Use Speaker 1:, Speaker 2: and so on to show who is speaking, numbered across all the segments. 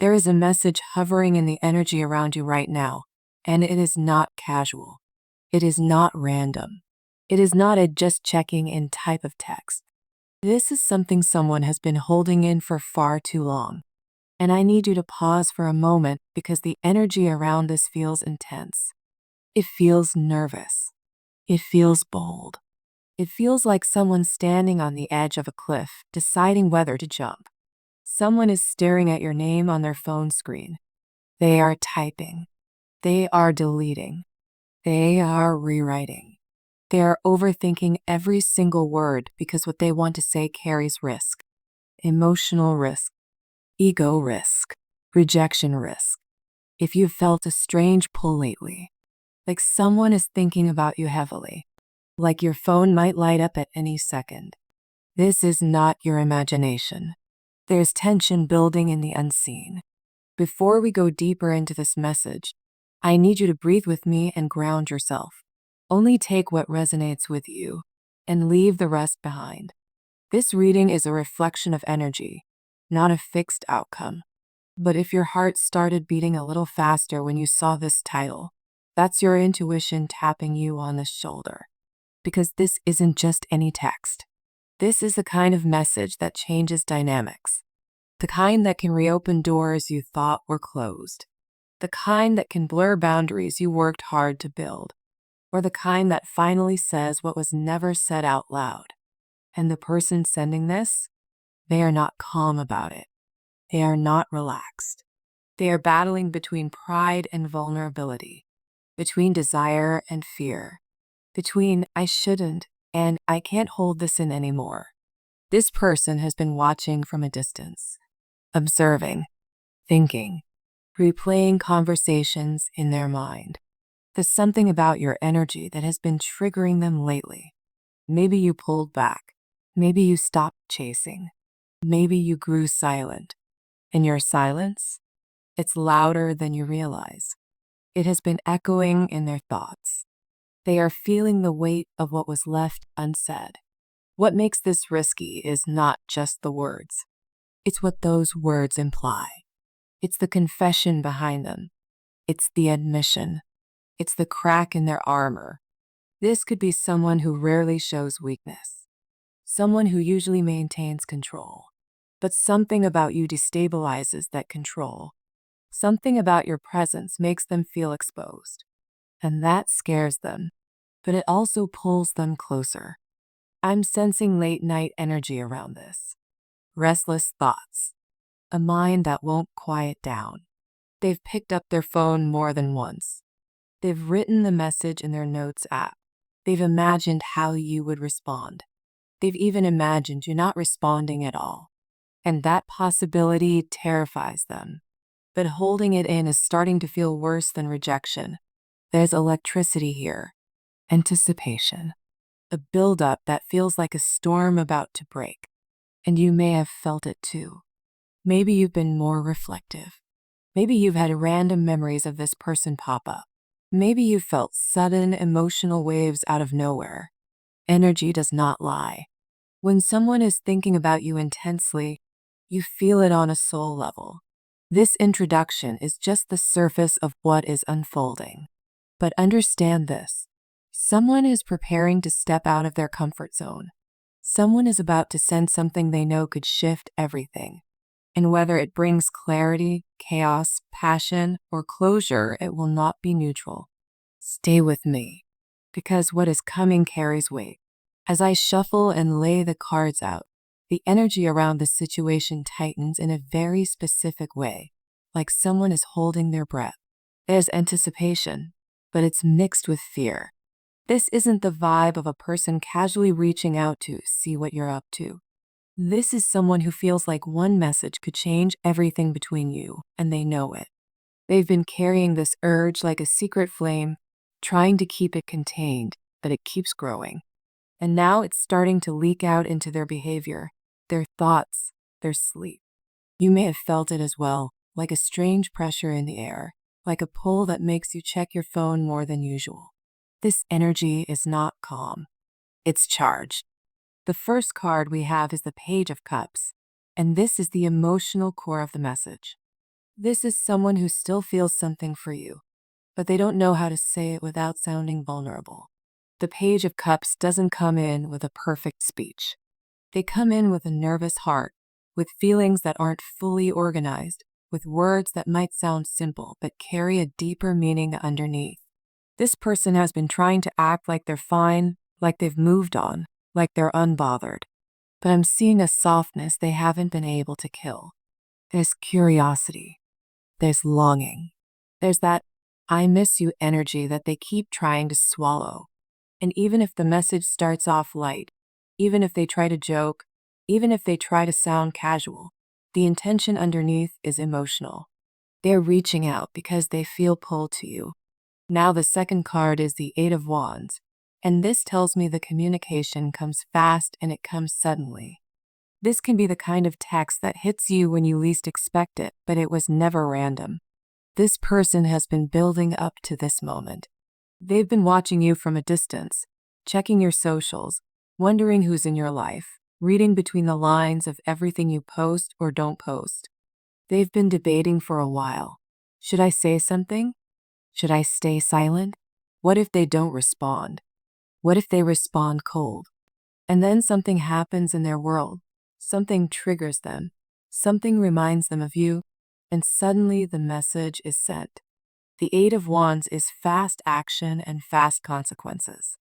Speaker 1: There is a message hovering in the energy around you right now, and it is not casual. It is not random. It is not a just checking in type of text. This is something someone has been holding in for far too long. And I need you to pause for a moment because the energy around this feels intense. It feels nervous. It feels bold. It feels like someone standing on the edge of a cliff, deciding whether to jump. Someone is staring at your name on their phone screen. They are typing. They are deleting. They are rewriting. They are overthinking every single word because what they want to say carries risk. Emotional risk, ego risk, rejection risk. If you've felt a strange pull lately, like someone is thinking about you heavily, like your phone might light up at any second, this is not your imagination. There's tension building in the unseen. Before we go deeper into this message, I need you to breathe with me and ground yourself. Only take what resonates with you and leave the rest behind. This reading is a reflection of energy, not a fixed outcome. But if your heart started beating a little faster when you saw this title, that's your intuition tapping you on the shoulder. Because this isn't just any text. This is the kind of message that changes dynamics. The kind that can reopen doors you thought were closed. The kind that can blur boundaries you worked hard to build. Or the kind that finally says what was never said out loud. And the person sending this, they are not calm about it. They are not relaxed. They are battling between pride and vulnerability, between desire and fear, between I shouldn't and I can't hold this in anymore. This person has been watching from a distance, observing, thinking, replaying conversations in their mind. There's something about your energy that has been triggering them lately. Maybe you pulled back. Maybe you stopped chasing. Maybe you grew silent. And your silence, it's louder than you realize. It has been echoing in their thoughts. They are feeling the weight of what was left unsaid. What makes this risky is not just the words. It's what those words imply. It's the confession behind them. It's the admission. It's the crack in their armor. This could be someone who rarely shows weakness. Someone who usually maintains control. But something about you destabilizes that control. Something about your presence makes them feel exposed. And that scares them. But it also pulls them closer. I'm sensing late night energy around this. Restless thoughts. A mind that won't quiet down. They've picked up their phone more than once. They've written the message in their notes app. They've imagined how you would respond. They've even imagined you not responding at all. And that possibility terrifies them. But holding it in is starting to feel worse than rejection. There's electricity here. Anticipation. A buildup that feels like a storm about to break. And you may have felt it too. Maybe you've been more reflective. Maybe you've had random memories of this person pop up. Maybe you felt sudden emotional waves out of nowhere. Energy does not lie. When someone is thinking about you intensely, you feel it on a soul level. This introduction is just the surface of what is unfolding. But understand this. Someone is preparing to step out of their comfort zone. Someone is about to send something they know could shift everything. And whether it brings clarity, chaos, passion, or closure, it will not be neutral. Stay with me, because what is coming carries weight. As I shuffle and lay the cards out, the energy around the situation tightens in a very specific way, like someone is holding their breath. There's anticipation, but it's mixed with fear. This isn't the vibe of a person casually reaching out to see what you're up to. This is someone who feels like one message could change everything between you, and they know it. They've been carrying this urge like a secret flame, trying to keep it contained, but it keeps growing. And now it's starting to leak out into their behavior, their thoughts, their sleep. You may have felt it as well, like a strange pressure in the air, like a pull that makes you check your phone more than usual. This energy is not calm. It's charged. The first card we have is the Page of Cups, and this is the emotional core of the message. This is someone who still feels something for you, but they don't know how to say it without sounding vulnerable. The Page of Cups doesn't come in with a perfect speech. They come in with a nervous heart, with feelings that aren't fully organized, with words that might sound simple but carry a deeper meaning underneath. This person has been trying to act like they're fine, like they've moved on, like they're unbothered. But I'm seeing a softness they haven't been able to kill. There's curiosity. There's longing. There's that I miss you energy that they keep trying to swallow. And even if the message starts off light, even if they try to joke, even if they try to sound casual, the intention underneath is emotional. They're reaching out because they feel pulled to you. Now the second card is the Eight of Wands, and this tells me the communication comes fast and it comes suddenly. This can be the kind of text that hits you when you least expect it, but it was never random. This person has been building up to this moment. They've been watching you from a distance, checking your socials, wondering who's in your life, reading between the lines of everything you post or don't post. They've been debating for a while. Should I say something? Should I stay silent? What if they don't respond? What if they respond cold? And then something happens in their world. Something triggers them. Something reminds them of you. And suddenly the message is sent. The Eight of Wands is fast action and fast consequences.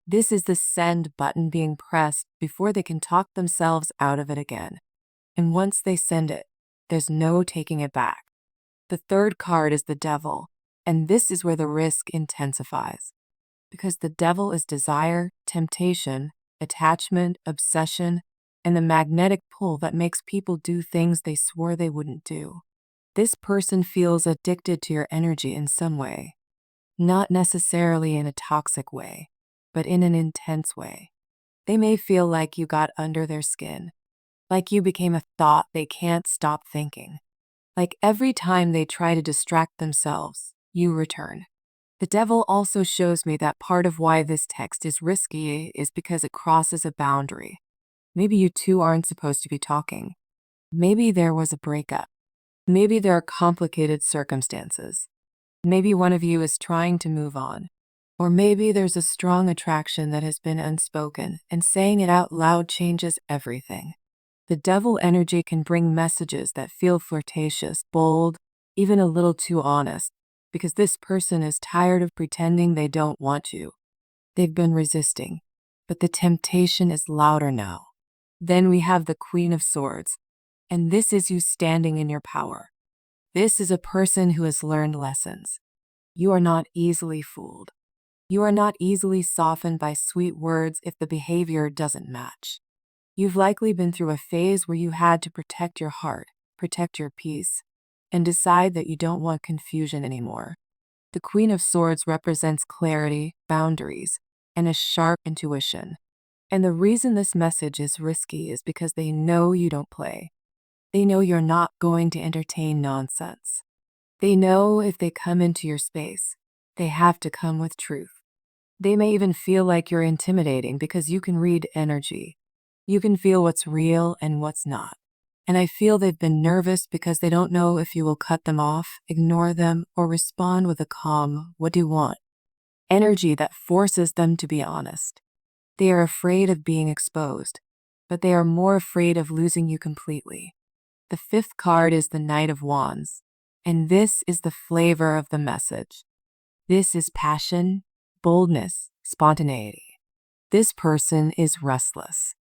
Speaker 1: This is the send button being pressed before they can talk themselves out of it again. And once they send it, there's no taking it back. The third card is the Devil, and this is where the risk intensifies. Because the Devil is desire, temptation, attachment, obsession, and the magnetic pull that makes people do things they swore they wouldn't do. This person feels addicted to your energy in some way. Not necessarily in a toxic way, but in an intense way. They may feel like you got under their skin, like you became a thought they can't stop thinking. Like every time they try to distract themselves, you return. The Devil also shows me that part of why this text is risky is because it crosses a boundary. Maybe you two aren't supposed to be talking. Maybe there was a breakup. Maybe there are complicated circumstances. Maybe one of you is trying to move on. Or maybe there's a strong attraction that has been unspoken, and saying it out loud changes everything. The Devil energy can bring messages that feel flirtatious, bold, even a little too honest, because this person is tired of pretending they don't want you. They've been resisting, but the temptation is louder now. Then we have the Queen of Swords, and this is you standing in your power. This is a person who has learned lessons. You are not easily fooled. You are not easily softened by sweet words if the behavior doesn't match. You've likely been through a phase where you had to protect your heart, protect your peace, and decide that you don't want confusion anymore. The Queen of Swords represents clarity, boundaries, and a sharp intuition. And the reason this message is risky is because they know you don't play. They know you're not going to entertain nonsense. They know if they come into your space, they have to come with truth. They may even feel like you're intimidating because you can read energy. You can feel what's real and what's not. And I feel they've been nervous because they don't know if you will cut them off, ignore them, or respond with a calm, "What do you want?" energy that forces them to be honest. They are afraid of being exposed, but they are more afraid of losing you completely. The fifth card is the Knight of Wands, and this is the flavor of the message. This is passion, boldness, spontaneity. This person is restless.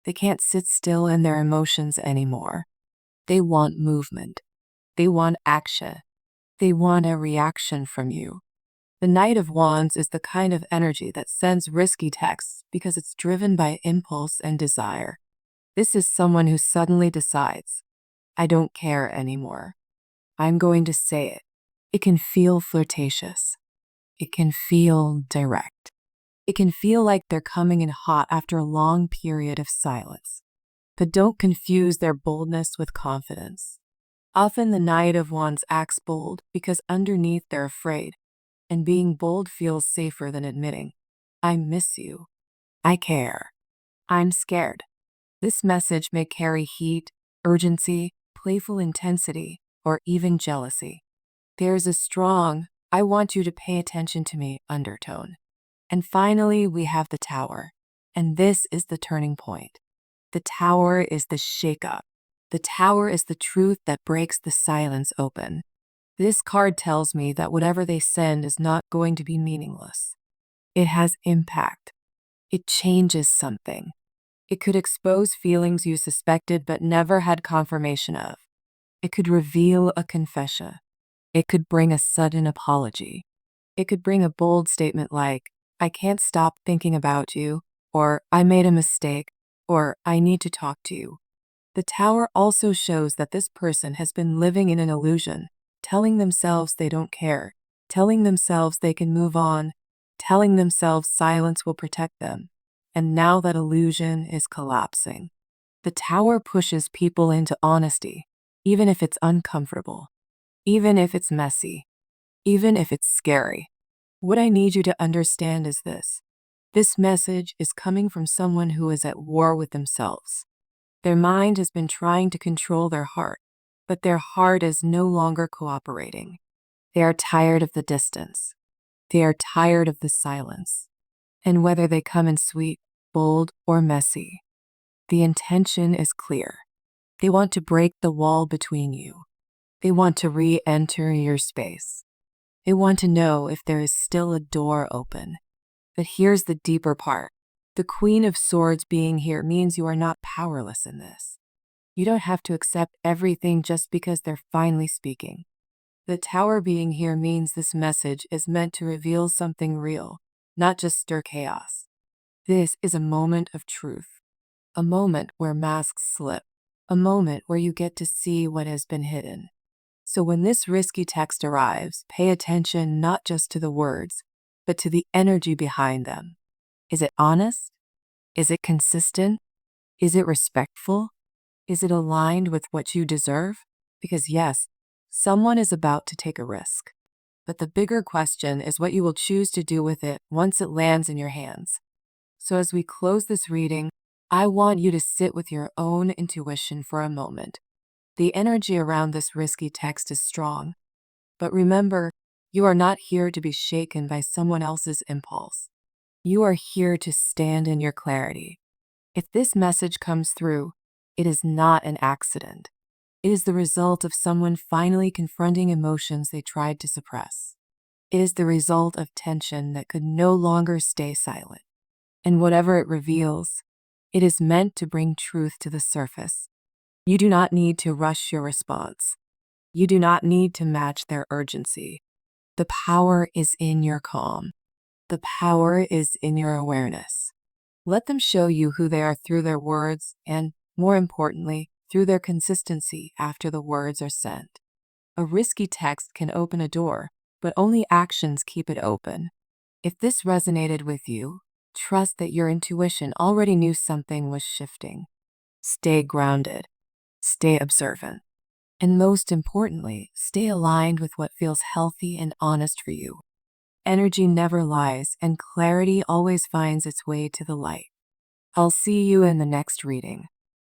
Speaker 1: They can't sit still in their emotions anymore. They want movement. They want action. They want a reaction from you. The Knight of Wands is the kind of energy that sends risky texts because it's driven by impulse and desire. This is someone who suddenly decides, I don't care anymore. I'm going to say it. It can feel flirtatious. It can feel direct. It can feel like they're coming in hot after a long period of silence. But don't confuse their boldness with confidence. Often the Knight of Wands acts bold because underneath they're afraid, and being bold feels safer than admitting, I miss you. I care. I'm scared. This message may carry heat, urgency, playful intensity, or even jealousy. There's a strong, I want you to pay attention to me undertone. And finally, we have the Tower. And this is the turning point. The Tower is the shakeup. The Tower is the truth that breaks the silence open. This card tells me that whatever they send is not going to be meaningless. It has impact. It changes something. It could expose feelings you suspected but never had confirmation of. It could reveal a confession. It could bring a sudden apology. It could bring a bold statement like, I can't stop thinking about you, or I made a mistake, or I need to talk to you. The Tower also shows that this person has been living in an illusion, telling themselves they don't care, telling themselves they can move on, telling themselves silence will protect them. And now that illusion is collapsing. The Tower pushes people into honesty, even if it's uncomfortable, even if it's messy, even if it's scary. What I need you to understand is this. This message is coming from someone who is at war with themselves. Their mind has been trying to control their heart, but their heart is no longer cooperating. They are tired of the distance. They are tired of the silence. And whether they come in sweet, bold, or messy, the intention is clear. They want to break the wall between you. They want to re-enter your space. They want to know if there is still a door open. But here's the deeper part. The Queen of Swords being here means you are not powerless in this. You don't have to accept everything just because they're finally speaking. The Tower being here means this message is meant to reveal something real, not just stir chaos. This is a moment of truth, a moment where masks slip, a moment where you get to see what has been hidden. So when this risky text arrives, pay attention not just to the words, but to the energy behind them. Is it honest? Is it consistent? Is it respectful? Is it aligned with what you deserve? Because yes, someone is about to take a risk. But the bigger question is what you will choose to do with it once it lands in your hands. So as we close this reading, I want you to sit with your own intuition for a moment. The energy around this risky text is strong. But remember, you are not here to be shaken by someone else's impulse. You are here to stand in your clarity. If this message comes through, it is not an accident. It is the result of someone finally confronting emotions they tried to suppress. It is the result of tension that could no longer stay silent. And whatever it reveals, it is meant to bring truth to the surface. You do not need to rush your response. You do not need to match their urgency. The power is in your calm. The power is in your awareness. Let them show you who they are through their words and, more importantly, through their consistency after the words are sent. A risky text can open a door, but only actions keep it open. If this resonated with you, trust that your intuition already knew something was shifting. Stay grounded. Stay observant. And most importantly, stay aligned with what feels healthy and honest for you. Energy never lies, and clarity always finds its way to the light. I'll see you in the next reading.